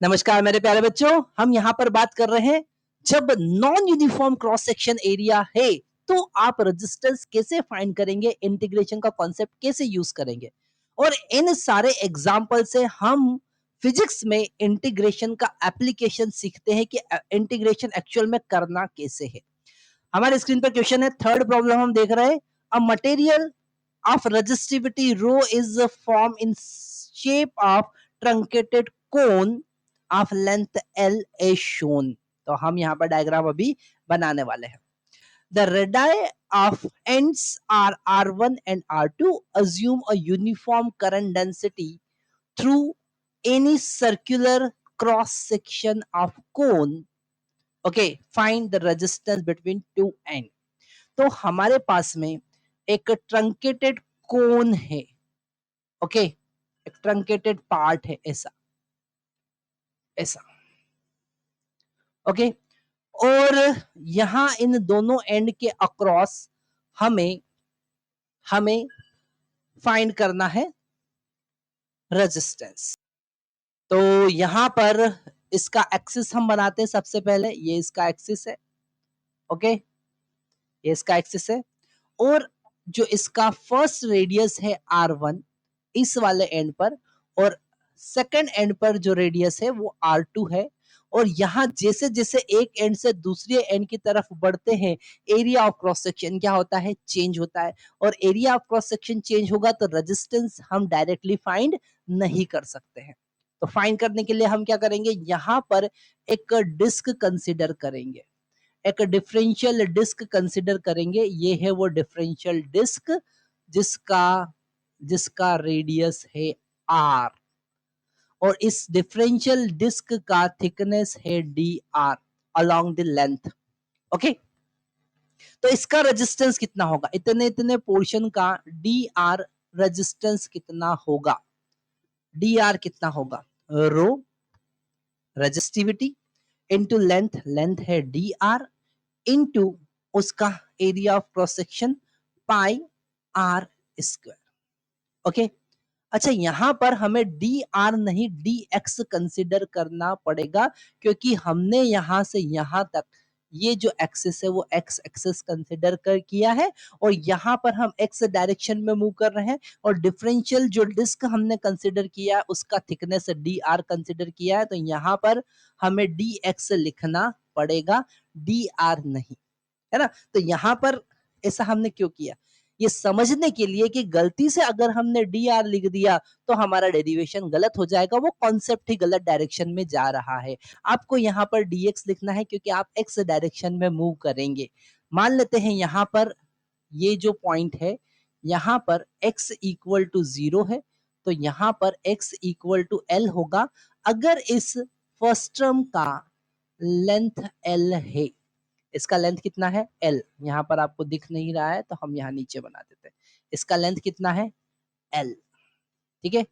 नमस्कार मेरे प्यारे बच्चों, हम यहाँ पर बात कर रहे हैं जब non uniform cross section area है तो आप रेजिस्टेंस कैसे फाइंड करेंगे, इंटीग्रेशन का कॉन्सेप्ट कैसे यूज करेंगे। और इन सारे एग्जाम्पल से हम फिजिक्स में इंटीग्रेशन का एप्लीकेशन सीखते हैं कि इंटीग्रेशन एक्चुअल में करना कैसे है। हमारे स्क्रीन पर क्वेश्चन है, थर्ड प्रॉब्लम हम देख रहे हैं। A material of resistivity rho is formed in shape of truncated cone of length L as shown। तो हम यहाँ पर डायग्राम अभी बनाने वाले हैं। The radii of ends are R1 and R2 assume a uniform current density through any circular cross section of cone। Okay, find the resistance between two ends। तो हमारे पास में एक ट्रंकेटेड कोन है। ओके, एक ट्रंकेटेड पार्ट है, ऐसा ऐसा। Okay, और यहां इन दोनों एंड के अक्रॉस हमें हमें फाइंड करना है रेजिस्टेंस। तो यहां पर इसका एक्सिस हम बनाते हैं। सबसे पहले ये इसका एक्सिस है। ओके, ये इसका एक्सिस है और जो इसका फर्स्ट रेडियस है R1 इस वाले एंड पर, और सेकंड एंड पर जो रेडियस है वो R2 है। और यहां जैसे जैसे एक एंड से दूसरे एंड की तरफ बढ़ते हैं, एरिया ऑफ क्रॉस सेक्शन क्या होता है, चेंज होता है। और area of cross section change होगा तो रेजिस्टेंस हम डायरेक्टली फाइंड नहीं कर सकते हैं। तो फाइंड करने के लिए हम क्या करेंगे, यहां पर एक डिस्क कंसिडर करेंगे, एक डिफरेंशियल डिस्क कंसिडर करेंगे। ये है वो डिफरेंशियल डिस्क जिसका जिसका रेडियस है आर, और इस डिफरेंशियल डिस्क का थिकनेस है D are along the length. Okay, तो इसका रेजिस्टेंस कितना होगा, इतने इतने पोर्शन का डी आर रेजिस्टेंस कितना होगा, डी आर कितना होगा, rho resistivity into length, length है डी आर, इनटू उसका area of cross section pi R square. Okay, अच्छा यहां पर हमें डी आर नहीं डी एक्स कंसिडर करना पड़ेगा, क्योंकि हमने यहां से यहां तक ये जो एक्सिस है वो एक्स एक्सिस कंसिडर कर किया है, और यहां पर हम एक्स डायरेक्शन में मूव कर रहे हैं। और डिफरेंशियल जो डिस्क हमने कंसिडर किया है उसका थिकनेस डी आर कंसिडर किया है, तो यहां पर हमें डी एक्स लिखना पड़ेगा, डी आर नहीं, है ना। तो यहां पर ऐसा हमने क्यों किया, ये समझने के लिए कि गलती से अगर हमने डी आर लिख दिया तो हमारा डेरिवेशन गलत हो जाएगा, वो कॉन्सेप्ट ही गलत डायरेक्शन में जा रहा है। आपको यहाँ पर dx लिखना है क्योंकि आप x डायरेक्शन में मूव करेंगे। मान लेते हैं यहाँ पर ये जो पॉइंट है, यहाँ पर x इक्वल टू 0 है, तो यहाँ पर x इक्वल टू l होगा अगर इस फर्स्ट टर्म का लेंथ l है। इसका लेंथ कितना है, L, यहाँ पर आपको दिख नहीं रहा है तो हम यहाँ नीचे बना देते हैं। इसका लेंथ कितना है, L, ठीक है,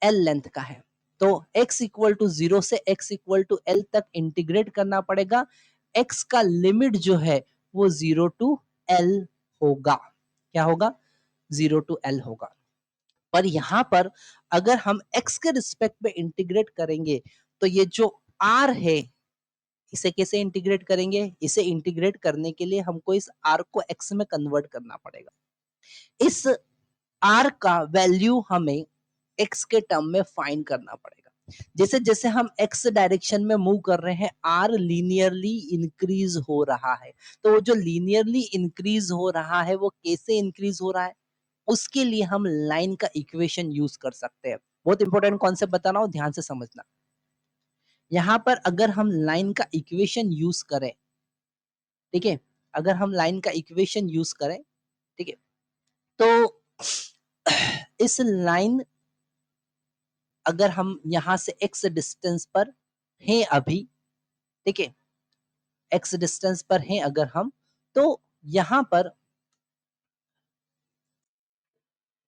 L लेंथ का है। तो x इक्वल टू 0 से x इक्वल टू L तक इंटीग्रेट करना पड़ेगा। x का लिमिट जो है वो 0 टू L होगा। क्या होगा, 0 टू L होगा। पर यहाँ पर अगर हम x के रिस्पेक्ट में इंटीग्रेट करेंगे तो ये जो r है इसे कैसे इंटीग्रेट करेंगे, इसे इंटीग्रेट करने के लिए हमको इस r को x में कन्वर्ट करना पड़ेगा। इस r का वैल्यू हमें x के टर्म में फाइंड करना पड़ेगा। जैसे जैसे हम x डायरेक्शन में मूव कर रहे हैं r लीनियरली इंक्रीज हो रहा है। तो वो जो लीनियरली इंक्रीज हो रहा है वो कैसे इंक्रीज हो रहा है, उसके लिए हम लाइन का इक्वेशन यूज कर सकते हैं। बहुत इंपॉर्टेंट कॉन्सेप्ट बता रहा हूं, ध्यान से समझना। यहां पर अगर हम लाइन का इक्वेशन यूज करें, ठीक है, अगर हम लाइन का इक्वेशन यूज करें, ठीक है, तो इस लाइन अगर हम यहां से x डिस्टेंस पर हैं अभी, ठीक है, x डिस्टेंस पर हैं अगर हम, तो यहां पर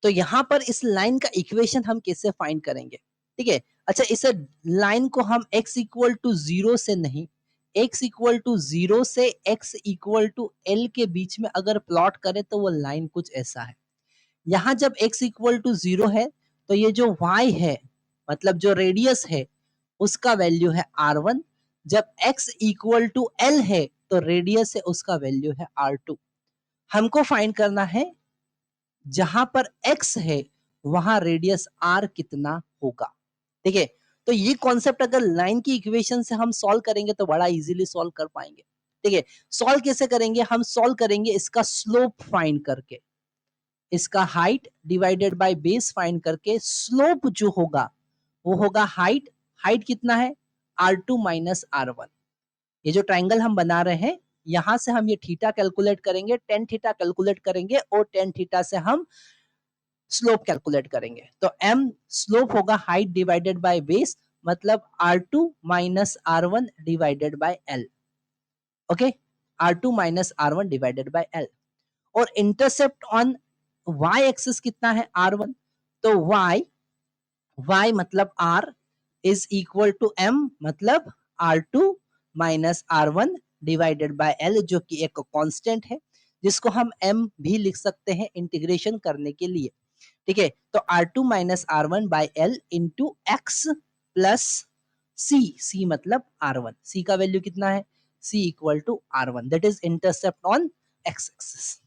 यहां पर इस लाइन का इक्वेशन हम कैसे फाइंड करेंगे, ठीक है। अच्छा, इस लाइन को हम x इक्वल टू 0 से नहीं, x इक्वल टू 0 से x इक्वल टू l के बीच में अगर प्लॉट करें तो वो लाइन कुछ ऐसा है। यहाँ जब x इक्वल टू 0 है तो ये जो y है, मतलब जो रेडियस है उसका वैल्यू है R1। जब x इक्वल टू L है तो रेडियस है उसका वैल्यू है R2। हमको फाइंड करना है जहां पर x है वहां रेडियस R कितना होगा। ठीक है, तो ये कॉन्सेप्ट अगर लाइन की इक्वेशन से हम सॉल्व करेंगे तो बड़ा इजीली सॉल्व कर पाएंगे। ठीक है, सॉल्व कैसे करेंगे, हम सॉल्व करेंगे इसका स्लोप फाइंड करके, इसका height divided by base find करके स्लोप जो होगा वो होगा हाइट। हाइट कितना है, R2 माइनस R1। ये जो ट्राइंगल हम बना रहे हैं यहां से हम ये थीटा कैलकुलेट करेंगे, टेन थीटा कैलकुलेट करेंगे और टेन थीटा से हम स्लोप कैलकुलेट करेंगे। तो m स्लोप होगा हाइट डिवाइडेड बाय बेस, मतलब R2 minus R1 divided by L। Okay, R2 minus R1 divided by L। और इंटरसेप्ट ऑन y एक्सिस कितना है, R1। तो y मतलब R is equal to m, मतलब R2 minus R1 divided by L, जो कि एक कांस्टेंट है जिसको हम m भी लिख सकते हैं इंटीग्रेशन करने के लिए। ठीक है, तो R2 minus R1 by L into X plus C मतलब R1। C का वैल्यू कितना है, C equal to R1, that is intercept on x axis.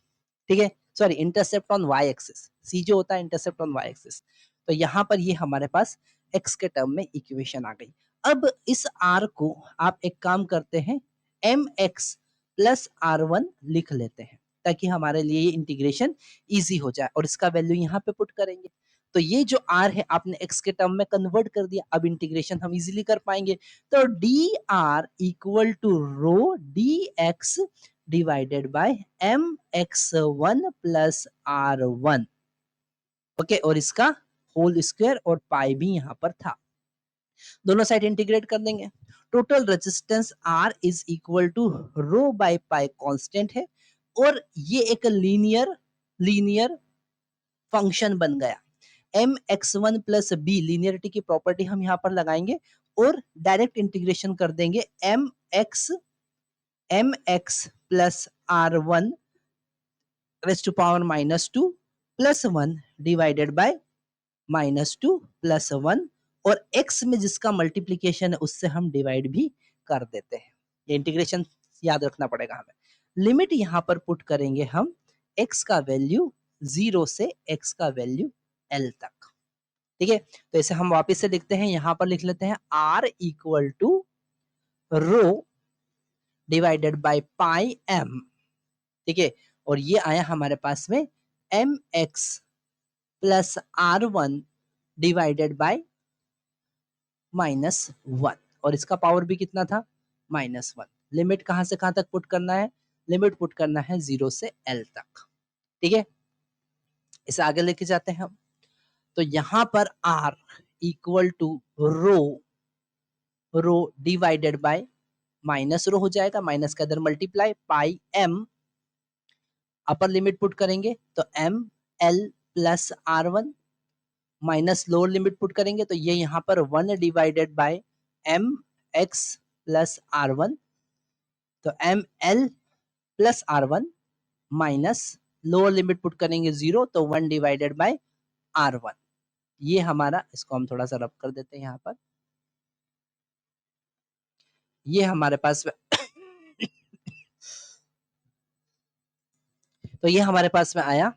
ठीक है, sorry intercept on y axis, C जो होता है इंटरसेप्ट ऑन y एक्सिस। तो यहाँ पर ये हमारे पास x के टर्म में इक्वेशन आ गई। अब इस r को आप एक काम करते हैं, mx प्लस R1 लिख लेते हैं ताकि हमारे लिए ये इंटीग्रेशन इजी हो जाए, और इसका वैल्यू यहाँ पे पुट करेंगे। तो ये जो r है आपने x के टर्म में कन्वर्ट कर दिया, अब इंटीग्रेशन हम इजीली कर पाएंगे। तो dr equal to rho dx divided by mx1 plus R1। Okay, और इसका होल स्क्वायर और पाई भी यहां पर था, दोनों साइड इंटीग्रेट कर देंगे। Total resistance R is equal to rho by pi constant है, और ये एक लीनियर फंक्शन बन गया। mx1 प्लस बी लीनियरिटी की प्रॉपर्टी हम यहां पर लगाएंगे और डायरेक्ट इंटीग्रेशन कर देंगे mx plus R1 raise to power -2 plus 1 divided by -2 plus 1, और x में जिसका मल्टीप्लीकेशन है उससे हम डिवाइड भी कर देते हैं। ये इंटीग्रेशन याद रखना पड़ेगा हमें। लिमिट यहां पर पुट करेंगे हम x का वैल्यू 0 से x का वैल्यू L तक। ठीक है, तो इसे हम वापस से लिखते हैं, यहां पर लिख लेते हैं R equal to rho divided by pi m। ठीक है, और ये आया हमारे पास में mx plus R1 divided bye -1, और इसका पावर भी कितना था, -1। लिमिट कहां से कहां तक पुट करना है, लिमिट पुट करना है 0 से L तक। ठीक है, इसे आगे लेके जाते हैं हम। तो यहां पर R equal to rho divided by minus rho हो जाएगा, माइनस के अंदर multiply pi m, upper limit put करेंगे तो m L plus R1, minus lower limit put करेंगे तो ये यहाँ पर 1 divided by m x plus R1, तो m L plus R1 minus lower limit put करेंगे 0, तो 1 डिवाइडेड बाय R1। ये हमारा, इसको हम थोड़ा सा रब कर देते हैं यहाँ पर, ये हमारे पास तो ये हमारे पास में आया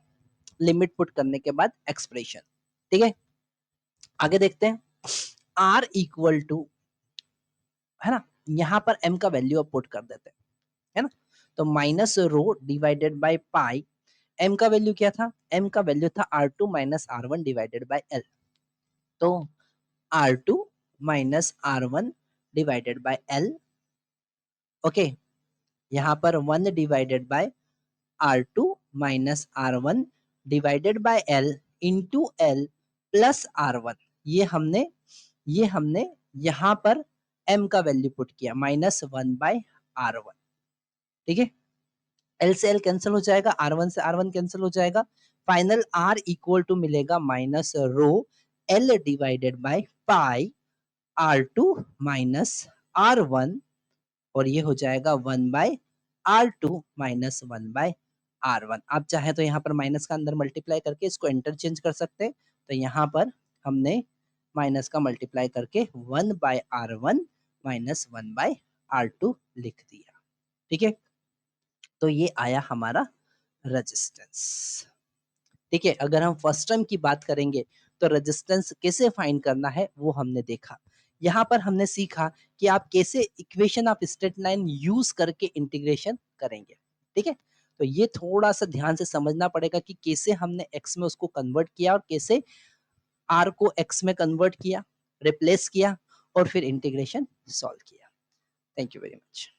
लिमिट पुट करने के बाद एक्सप्रेशन। ठीक है, आगे देखते हैं। R इक्वल टू, है ना, यहाँ पर m का वैल्यू अब पुट कर देते हैं, है ना, तो minus rho divided by pi, m का वैल्यू क्या था, m का वैल्यू था R2 minus R1 divided by L। तो R2 minus R1 divided by L। Okay, यहाँ पर 1 divided by R2 minus R1 divided by L into L plus R1। ये हमने यहाँ पर m का वैल्यू पुट किया -1 बाय R1। ठीक है, L से L कैंसिल हो जाएगा, R1 से R1 कैंसिल हो जाएगा, फाइनल R इक्वल टू मिलेगा minus rho L divided by pi R2 minus R1, और ये हो जाएगा 1 bye R2 minus 1 bye R1। आप चाहे तो यहाँ पर माइनस का अंदर मल्टीप्लाई करके इसको इंटरचेंज कर सकते हैं। तो यहाँ पर हमने माइनस का मल्टीप्लाई करके 1/R1 माइनस 1/R2 लिख दिया। ठीक है, तो ये आया हमारा रेजिस्टेंस। ठीक है, अगर हम फर्स्ट टर्म की बात करेंगे तो रेजिस्टेंस कैसे फाइंड करना है वो हमने देखा। यहाँ पर हमने सीखा कि आप कैसे equation of straight line use करके इंटीग्रेशन करेंगे। ठीक है, तो ये थोड़ा सा ध्यान से समझना पड़ेगा कि कैसे हमने एक्स में उसको कन्वर्ट किया और कैसे आर को एक्स में कन्वर्ट किया, रिप्लेस किया और फिर इंटीग्रेशन सॉल्व किया। Thank you very much.